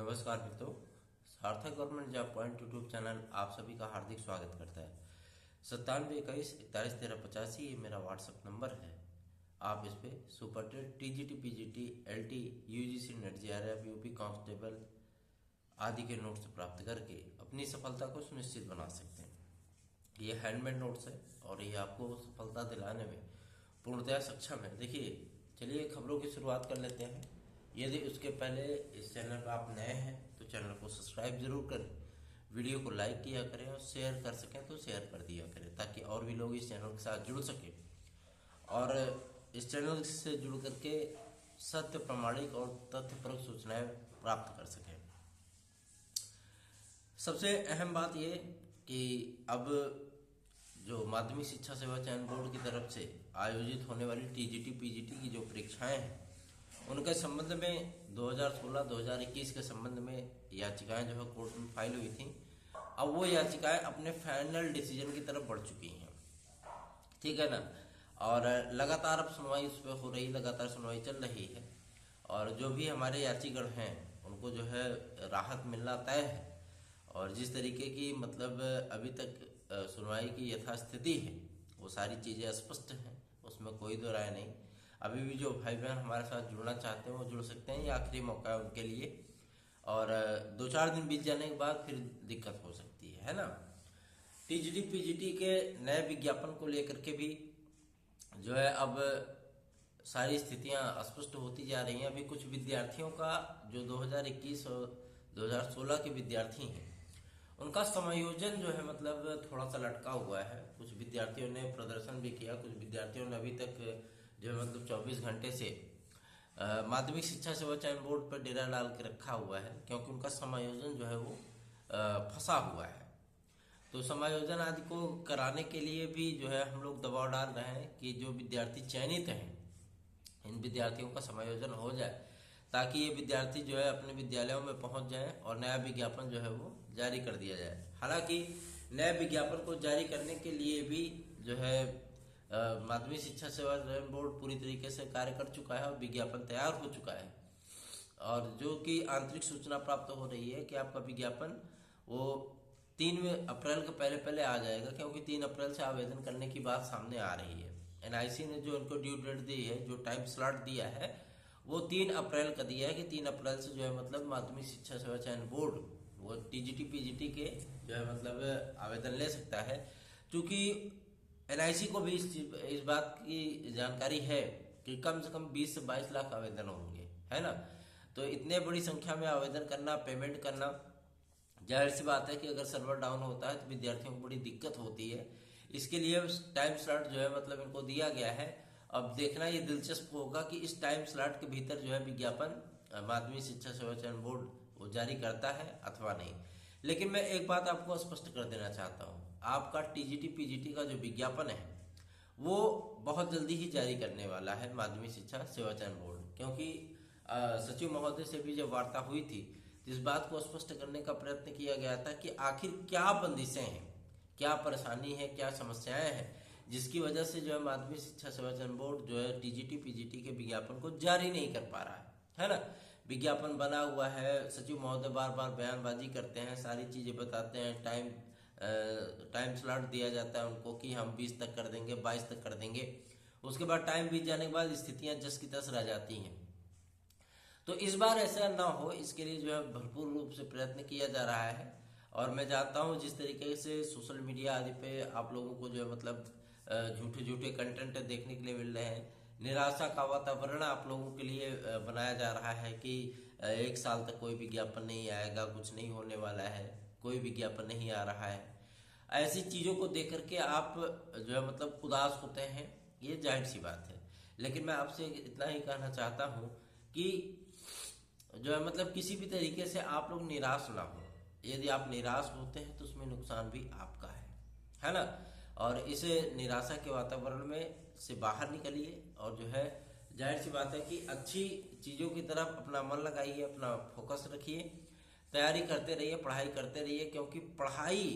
नमस्कार मित्रों, सार्थक government job point YouTube channel आप सभी का हार्दिक स्वागत करता है। 9721411385 ये मेरा व्हाट्सएप नंबर है। आप इस पे super TET, TGT, PGT, LT, UGC, NET, JRF, UP constable आदि के नोट्स प्राप्त करके अपनी सफलता को सुनिश्चित बना सकते हैं। ये हैंडमेड नोट्स है और ये आपको सफलता दिलाने में पूर्णतया सक्षम है। देखिए, चलिए खबरों की शुरुआत कर लेते हैं। यदि उसके पहले इस चैनल पर आप नए हैं तो चैनल को सब्सक्राइब जरूर करें, वीडियो को लाइक किया करें और शेयर कर सकें तो शेयर कर दिया करें ताकि और भी लोग इस चैनल के साथ जुड़ सकें और इस चैनल से जुड़ करके सत्य, प्रामाणिक और तथ्यपरक सूचनाएं प्राप्त कर सकें। सबसे अहम बात ये कि अब जो माध्यमिक शिक्षा सेवा चयन बोर्ड की तरफ से आयोजित होने वाली टीजीटी, पीजीटी की जो परीक्षाएं हैं उनके संबंध में 2016-2021 के संबंध में याचिकाएं जो है कोर्ट में फाइल हुई थी। अब वो याचिकाएं अपने फाइनल डिसीजन की तरफ बढ़ चुकी हैं, ठीक है ना। और लगातार अब सुनवाई उस पर हो रही, लगातार सुनवाई चल रही है और जो भी हमारे याचिगण हैं उनको जो है राहत मिलना तय है। और जिस तरीके की मतलब अभी तक सुनवाई की यथास्थिति है वो सारी चीज़ें स्पष्ट हैं, उसमें कोई दो राय नहीं। अभी भी जो भाई बहन हमारे साथ जुड़ना चाहते हैं वो जुड़ सकते हैं, ये आखिरी मौका है उनके लिए। और 2-4 दिन बीत जाने के बाद फिर दिक्कत हो सकती है ना। टीजीटी, पीजीटी के नए विज्ञापन को लेकर के भी जो है अब सारी स्थितियां स्पष्ट होती जा रही हैं। अभी कुछ विद्यार्थियों का जो 2021 और 2016 के विद्यार्थी हैं उनका समायोजन जो है मतलब थोड़ा सा लटका हुआ है। कुछ विद्यार्थियों ने प्रदर्शन भी किया, कुछ विद्यार्थियों ने अभी तक जो है मतलब 24 घंटे से माध्यमिक शिक्षा सेवा चयन बोर्ड पर डेरा डाल के रखा हुआ है क्योंकि उनका समायोजन जो है वो फंसा हुआ है। तो समायोजन आदि को कराने के लिए भी जो है हम लोग दबाव डाल रहे हैं कि जो विद्यार्थी चयनित हैं इन विद्यार्थियों का समायोजन हो जाए ताकि ये विद्यार्थी जो है अपने विद्यालयों में पहुंच जाएं और नया विज्ञापन जो है वो जारी कर दिया जाए। हालांकि नए विज्ञापन को जारी करने के लिए भी जो है माध्यमिक शिक्षा सेवा चयन बोर्ड पूरी तरीके से कार्य कर चुका है और विज्ञापन तैयार हो चुका है और जो कि आंतरिक सूचना प्राप्त हो रही है कि आपका विज्ञापन वो 3 अप्रैल के पहले पहले आ जाएगा क्योंकि 3 अप्रैल से आवेदन करने की बात सामने आ रही है। एनआईसी ने जो उनको ड्यू डेट दी है, जो टाइम स्लॉट दिया है वो 3 अप्रैल का दिया है कि 3 अप्रैल से जो है मतलब माध्यमिक शिक्षा सेवा चयन बोर्ड वो टीजीटी, पीजीटी के जो है मतलब आवेदन ले सकता है। क्योंकि एनआईसी को भी इस बात की जानकारी है कि कम से कम 20 से 22 लाख आवेदन होंगे, है ना। तो इतने बड़ी संख्या में आवेदन करना, पेमेंट करना, जाहिर सी बात है कि अगर सर्वर डाउन होता है तो विद्यार्थियों को बड़ी दिक्कत होती है। इसके लिए टाइम स्लॉट जो है मतलब इनको दिया गया है। अब देखना ये दिलचस्प होगा कि इस टाइम स्लॉट के भीतर जो है विज्ञापन माध्यमिक शिक्षा सेवा चयन बोर्ड वो जारी करता है अथवा नहीं। लेकिन मैं एक बात आपको स्पष्ट कर देना चाहता हूँ, आपका टीजीटी, पीजीटी का जो विज्ञापन है वो बहुत जल्दी ही जारी करने वाला है माध्यमिक शिक्षा सेवा चयन बोर्ड। क्योंकि सचिव महोदय से भी जब वार्ता हुई थी तो इस बात को स्पष्ट करने का प्रयत्न किया गया था कि आखिर क्या बंदिशें हैं, क्या परेशानी है, क्या समस्याएं हैं जिसकी वजह से जो है माध्यमिक शिक्षा सेवा चयन बोर्ड जो है टीजीटी, पीजीटी के विज्ञापन को जारी नहीं कर पा रहा है ना। विज्ञापन बना हुआ है, सचिव महोदय बार बार बयानबाजी करते हैं, सारी चीजें बताते हैं, टाइम स्लॉट दिया जाता है उनको कि हम 20 तक कर देंगे, 22 तक कर देंगे। उसके बाद टाइम बीत जाने के बाद स्थितियां जस की तस रह जाती हैं। तो इस बार ऐसा ना हो इसके लिए जो है भरपूर रूप से प्रयत्न किया जा रहा है। और मैं जानता हूं जिस तरीके से सोशल मीडिया आदि पे आप लोगों को जो है मतलब झूठे झूठे कंटेंट देखने के लिए मिल रहे हैं, निराशा का वातावरण आप लोगों के लिए बनाया जा रहा है कि 1 साल तक कोई विज्ञापन नहीं आएगा, कुछ नहीं होने वाला है, कोई विज्ञापन नहीं आ रहा है। ऐसी चीजों को देख करके आप जो है मतलब उदास होते हैं, ये जाहिर सी बात है। लेकिन मैं आपसे इतना ही कहना चाहता हूं कि जो है मतलब किसी भी तरीके से आप लोग निराश ना हो। यदि आप निराश होते हैं तो उसमें नुकसान भी आपका है ना। और इस निराशा के वातावरण में से बाहर निकलिए और जो है जाहिर सी बात है कि अच्छी चीजों की तरफ अपना मन लगाइए, अपना फोकस रखिए, तैयारी करते रहिए, पढ़ाई करते रहिए। क्योंकि पढ़ाई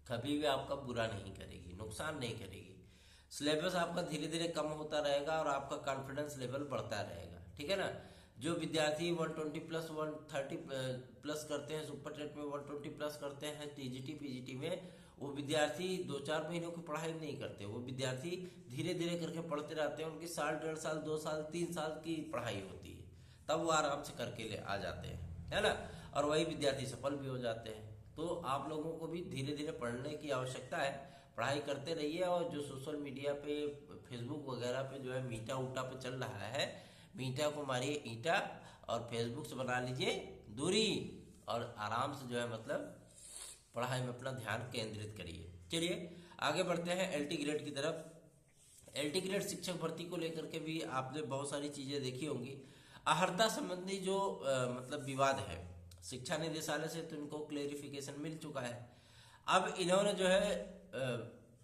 कभी भी आपका बुरा नहीं करेगी, नुकसान नहीं करेगी। सिलेबस आपका धीरे धीरे कम होता रहेगा और आपका कॉन्फिडेंस लेवल बढ़ता रहेगा, ठीक है ना। जो विद्यार्थी 120 प्लस 130 प्लस करते हैं, सुपर टेट में 120 प्लस करते हैं टीजीटी पीजीटी में, वो विद्यार्थी 2-4 महीनों की पढ़ाई नहीं करते, वो विद्यार्थी धीरे धीरे करके पढ़ते रहते हैं। उनकी साल, 1.5 साल, 2 साल, 3 साल की पढ़ाई होती है, तब वो आराम से करके ले आ जाते हैं, है ना। और वही विद्यार्थी सफल भी हो जाते हैं। तो आप लोगों को भी धीरे धीरे पढ़ने की आवश्यकता है, पढ़ाई करते रहिए। और जो सोशल मीडिया पे, फेसबुक वगैरह पे जो है मीटा उटा पे चल रहा है, मीटा को मारिए ईटा और फेसबुक से बना लीजिए दूरी, और आराम से जो है मतलब पढ़ाई में अपना ध्यान केंद्रित करिए। चलिए आगे बढ़ते हैं एलटी ग्रेड की तरफ। एलटी ग्रेड शिक्षक भर्ती को लेकर के भी आपने बहुत सारी चीजें देखी होंगी। अहर्ता संबंधी जो मतलब विवाद है, शिक्षा निदेशालय से तो इनको क्लेरिफिकेशन मिल चुका है। अब इन्होंने जो है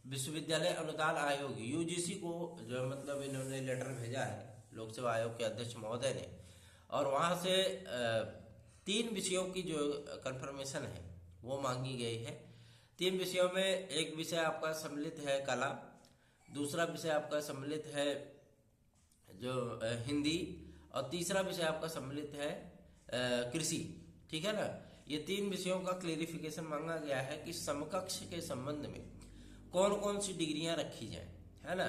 विश्वविद्यालय अनुदान आयोग यूजीसी को जो है मतलब इन्होंने लेटर भेजा है लोक सेवा आयोग के अध्यक्ष महोदय ने, और वहां से 3 विषयों की जो कंफर्मेशन है वो मांगी गई है। 3 विषयों में एक विषय आपका सम्मिलित है कला, दूसरा विषय आपका सम्मिलित है जो हिंदी, और तीसरा विषय आपका सम्मिलित है कृषि, ठीक है ना। ये 3 विषयों का क्लेरिफिकेशन मांगा गया है कि समकक्ष के संबंध में कौन कौन सी डिग्रियां रखी जाएं, है ना।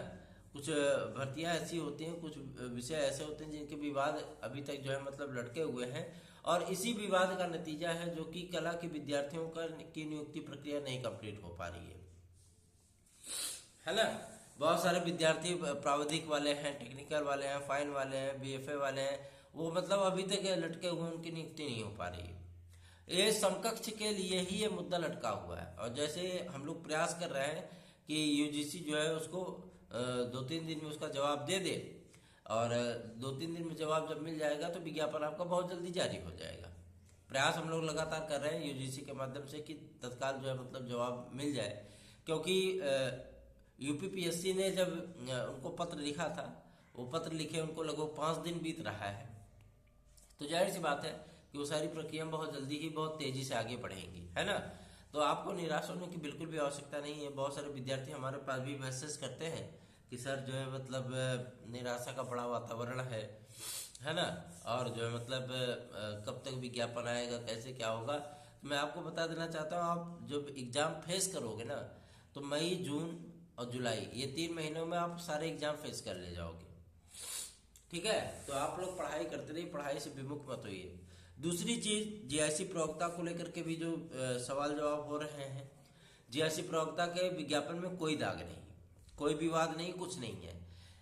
कुछ भर्तियां ऐसी होती हैं, कुछ विषय ऐसे होते हैं जिनके विवाद अभी तक जो है मतलब लटके हुए हैं, और इसी विवाद का नतीजा है जो कि कला के विद्यार्थियों की नियुक्ति प्रक्रिया नहीं कंप्लीट हो पा रही है ना। बहुत सारे विद्यार्थी प्राविधिक वाले हैं, टेक्निकल वाले हैं, फाइन वाले हैं, बीएफए वाले हैं, वो मतलब अभी तक लटके हुए, उनकी नियुक्ति नहीं हो पा रही है। ये समकक्ष के लिए ही ये मुद्दा लटका हुआ है। और जैसे हम लोग प्रयास कर रहे हैं कि यूजीसी जो है उसको 2-3 दिन में उसका जवाब दे दे, और 2-3 दिन में जवाब जब मिल जाएगा तो विज्ञापन आपका बहुत जल्दी जारी हो जाएगा। प्रयास हम लोग लगातार कर रहे हैं यूजीसी के माध्यम से कि तत्काल जो है मतलब जवाब मिल जाए, क्योंकि यूपीपीएससी ने जब उनको पत्र लिखा था, वो पत्र लिखे उनको लगभग 5 दिन बीत रहा है, तो जाहिर सी बात है कि वो सारी प्रक्रिया बहुत जल्दी ही बहुत तेजी से आगे बढ़ेंगी, है ना। तो आपको निराश होने की बिल्कुल भी आवश्यकता नहीं है। बहुत सारे विद्यार्थी हमारे पास भी मैसेज करते हैं कि सर जो है मतलब निराशा का बड़ा वातावरण है ना, और जो है मतलब कब तक विज्ञापन आएगा, कैसे क्या होगा। तो मैं आपको बता देना चाहता हूँ, आप जब एग्जाम फेस करोगे ना, तो मई, जून और जुलाई, ये 3 महीनों में आप सारे एग्जाम फेस कर ले जाओगे, ठीक है। तो आप लोग पढ़ाई करते रहिए, पढ़ाई से विमुख मत होइए। दूसरी चीज, जीआईसी प्रवक्ता को लेकर के भी जो सवाल जवाब हो रहे हैं, जीआईसी प्रवक्ता के विज्ञापन में कोई दाग नहीं, कोई विवाद नहीं, कुछ नहीं है।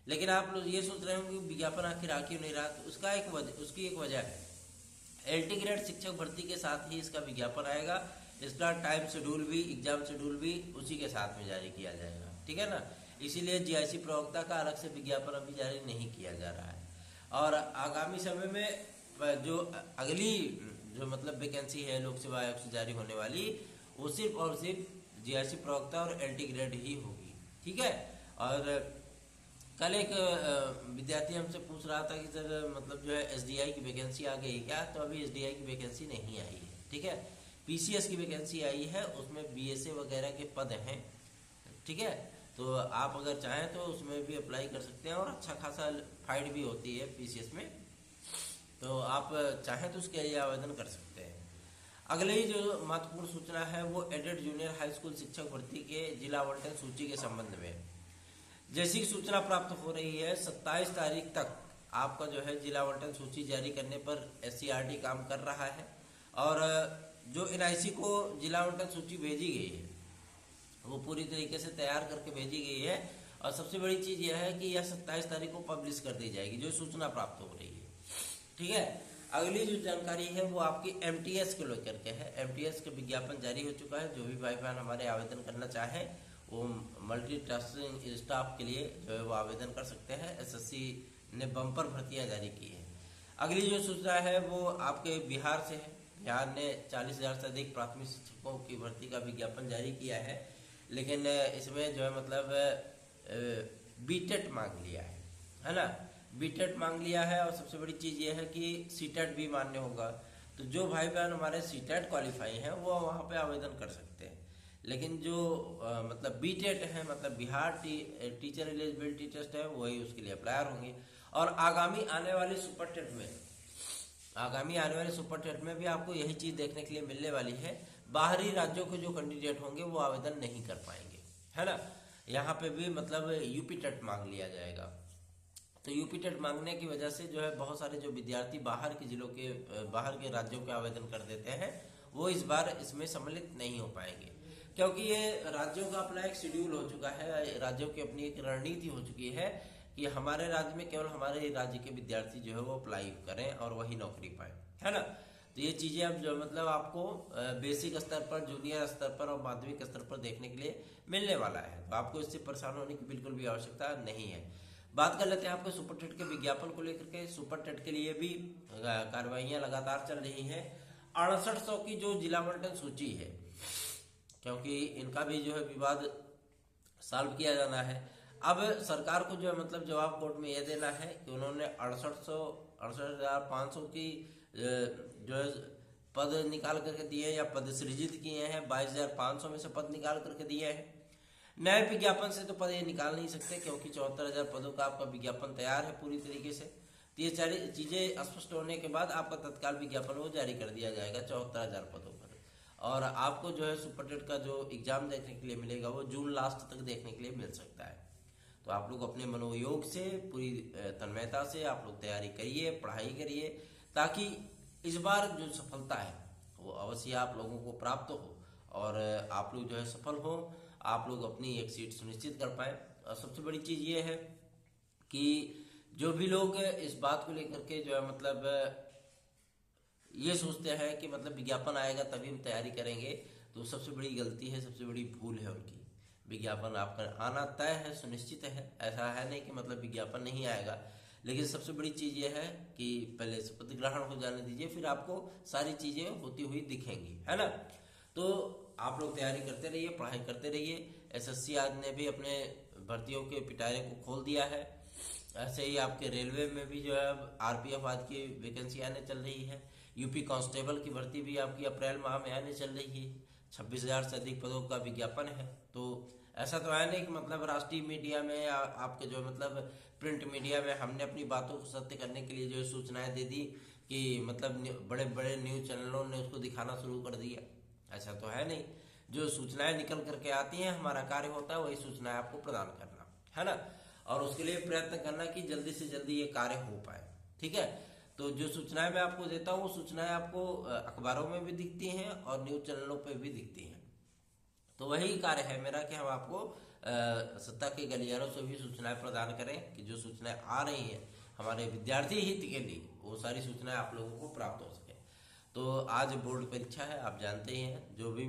लेकिन आप लोग ये सोच रहे होंगे विज्ञापन आखिर आ क्यों नहीं रहा, उसकी एक वजह है। एलटी ग्रेड शिक्षक भर्ती के साथ ही इसका विज्ञापन आएगा, इसका टाइम शेड्यूल भी, एग्जाम शेड्यूल भी उसी के साथ में जारी किया जाएगा, ठीक है ना। इसीलिए जीआईसी प्रवक्ता का अलग से विज्ञापन अभी जारी नहीं किया जा रहा है। और आगामी समय में जो अगली जो मतलब वैकेंसी है लोक सेवा आयोग से जारी होने वाली, वो सिर्फ और सिर्फ जीआईसी प्रवक्ता और एलटी ग्रेड ही होगी, ठीक है। और कल एक विद्यार्थी हमसे पूछ रहा था कि सर मतलब जो है एसडीआई की वैकेंसी आ गई क्या, तो अभी एसडीआई की वैकेंसी नहीं आई है, ठीक है। पीसीएस की वैकेंसी आई है, उसमें बीएसए वगैरह के पद हैं, ठीक है। तो आप अगर चाहें तो उसमें भी अप्लाई कर सकते हैं, और अच्छा खासा फाइट भी होती है पीसीएस में, तो आप चाहें तो उसके लिए आवेदन कर सकते हैं। अगली जो महत्वपूर्ण सूचना है वो एडेड जूनियर हाई स्कूल शिक्षक भर्ती के जिला आवंटन सूची के संबंध में। जैसी सूचना प्राप्त हो रही है, 27 तारीख तक आपका जो है जिला आवंटन सूची जारी करने पर एससीईआरटी काम कर रहा है, और जो एनआईसी को जिला आवंटन सूची भेजी गई है वो पूरी तरीके से तैयार करके भेजी गई है। और सबसे बड़ी चीज यह है कि यह 27 तारीख को पब्लिश कर दी जाएगी, जो सूचना प्राप्त हो रही है, ठीक है। अगली जो जानकारी है वो आपकी एमटीएस को लेकर के है। एमटीएस का विज्ञापन जारी हो चुका है। जो भी भाई बहन हमारे आवेदन करना चाहें वो मल्टीटास्किंग स्टाफ के लिए जो है वो आवेदन कर सकते हैं। एसएससी ने बम्पर भर्तियां जारी की है। अगली जो सूचना है वो आपके बिहार से है। बिहार ने 40,000 से अधिक प्राथमिक शिक्षकों की भर्ती का विज्ञापन जारी किया है, लेकिन इसमें जो है मतलब बीटेट मांग लिया है ना। बीटेट मांग लिया है, और सबसे बड़ी चीज ये है कि सीटेट भी मान्य होगा। तो जो भाई बहन हमारे सीटेट क्वालिफाई हैं वो वहाँ पे आवेदन कर सकते हैं, लेकिन जो मतलब बीटेट है, मतलब बिहार टीचर एलिजिबिलिटी टेस्ट है, वही उसके लिए अप्लाई होंगे। और आगामी आने वाले सुपर टेट में आगामी आने वाले सुपर टेट में भी आपको यही चीज देखने के लिए मिलने वाली है। बाहरी राज्यों के जो कैंडिडेट होंगे वो आवेदन नहीं कर पाएंगे, है ना। यहाँ पे भी मतलब यूपी टेट मांग लिया जाएगा। तो यूपी टेट मांगने की वजह से जो है बहुत सारे जो विद्यार्थी बाहर के जिलों के बाहर के राज्यों के आवेदन कर देते हैं, वो इस बार इसमें सम्मिलित नहीं हो पाएंगे, क्योंकि ये राज्यों का अपना एक शेड्यूल हो चुका है, राज्यों की अपनी एक रणनीति हो चुकी है कि हमारे राज्य में केवल हमारे राज्य के विद्यार्थी जो है वो अप्लाई करें और वही नौकरी पाए, है ना। तो ये चीजें अब जो मतलब आपको बेसिक स्तर पर, जूनियर स्तर पर और माध्यमिक स्तर पर देखने के लिए मिलने वाला है। तो आपको इससे परेशान होने की बिल्कुल भी आवश्यकता नहीं है। बात कर लेते हैं आपको सुपर टेट के विज्ञापन को लेकर के। सुपर टेट के लिए भी कार्रवाइयां लगातार चल रही हैं। 6800 की जो जिला आवंटन सूची है, क्योंकि इनका भी जो है विवाद सॉल्व किया जाना है। अब सरकार को जो है मतलब जवाब कोर्ट में यह देना है कि उन्होंने 68,500 की जो है पद निकाल करके दिए या पद सृजित किए हैं। 22,500 में से पद निकाल करके दिए हैं। नए विज्ञापन से तो पद ये निकाल नहीं सकते, क्योंकि 74,000 पदों का आपका विज्ञापन तैयार है पूरी तरीके से। तो ये सारी चीजें स्पष्ट होने के बाद आपका तत्काल विज्ञापन वो जारी कर दिया जाएगा 74,000 पदों पर। और आपको जो है सुपर टेट का जो एग्जाम देखने के लिए मिलेगा वो जून लास्ट तक देखने के लिए मिल सकता है। तो आप लोग अपने मनोयोग से, पूरी तन्मयता से आप लोग तैयारी करिए, पढ़ाई करिए, ताकि इस बार जो सफलता है वो अवश्य आप लोगों को प्राप्त हो और आप लोग जो है सफल हो, आप लोग अपनी एक सीट सुनिश्चित कर पाए। और सबसे बड़ी चीज ये है कि जो भी लोग इस बात को लेकर के जो है मतलब ये सोचते हैं कि मतलब विज्ञापन आएगा तभी हम तैयारी करेंगे, तो सबसे बड़ी गलती है, सबसे बड़ी भूल है उनकी। विज्ञापन आपका आना तय है, सुनिश्चित है। ऐसा है नहीं कि मतलब विज्ञापन नहीं आएगा, लेकिन सबसे बड़ी चीज ये है कि पहले शपथ ग्रहण हो जाने दीजिए, फिर आपको सारी चीजें होती हुई दिखेंगी, है ना। तो आप लोग तैयारी करते रहिए, पढ़ाई करते रहिए। एसएससी आज ने भी अपने भर्तियों के पिटारे को खोल दिया है। ऐसे ही आपके रेलवे में भी जो है आरपीएफ आज की वैकेंसी आने चल रही है। यूपी कांस्टेबल की भर्ती भी आपकी अप्रैल माह में आने चल रही है। 26,000 से अधिक पदों का विज्ञापन है। तो ऐसा तो है नहीं कि मतलब राष्ट्रीय मीडिया में या आपके जो मतलब प्रिंट मीडिया में हमने अपनी बातों को सत्य करने के लिए जो सूचनाएं दे दी कि मतलब बड़े बड़े न्यूज चैनलों ने उसको दिखाना शुरू कर दिया। ऐसा तो है नहीं। जो सूचनाएं निकल करके आती हैं, हमारा कार्य होता है वही सूचनाएं आपको प्रदान करना, है ना। और उसके लिए प्रयत्न करना कि जल्दी से जल्दी ये कार्य हो पाए, ठीक है। तो जो सूचनाएं मैं आपको देता हूँ वो सूचनाएं आपको अखबारों में भी दिखती हैं और न्यूज चैनलों पर भी दिखती हैं। तो वही कार्य है मेरा कि हम आपको सत्ता के गलियारों से भी सूचनाएं प्रदान करें कि जो सूचनाएं आ रही हैं हमारे विद्यार्थी हित के लिए, वो सारी सूचनाएं आप लोगों को प्राप्त हो सके। तो आज बोर्ड परीक्षा है, आप जानते ही हैं। जो भी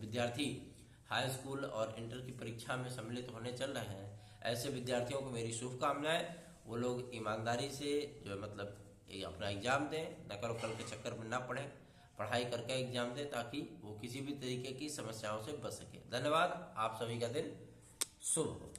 विद्यार्थी हाई स्कूल और इंटर की परीक्षा में सम्मिलित होने चल रहे हैं, ऐसे विद्यार्थियों को मेरी शुभकामनाएं। वो लोग ईमानदारी से जो है मतलब अपना एग्जाम दें, नकल उकल के चक्कर में ना पड़े, पढ़ाई करके एग्जाम दें ताकि वो किसी भी तरीके की समस्याओं से बच सके। धन्यवाद। आप सभी का दिन शुभ हो।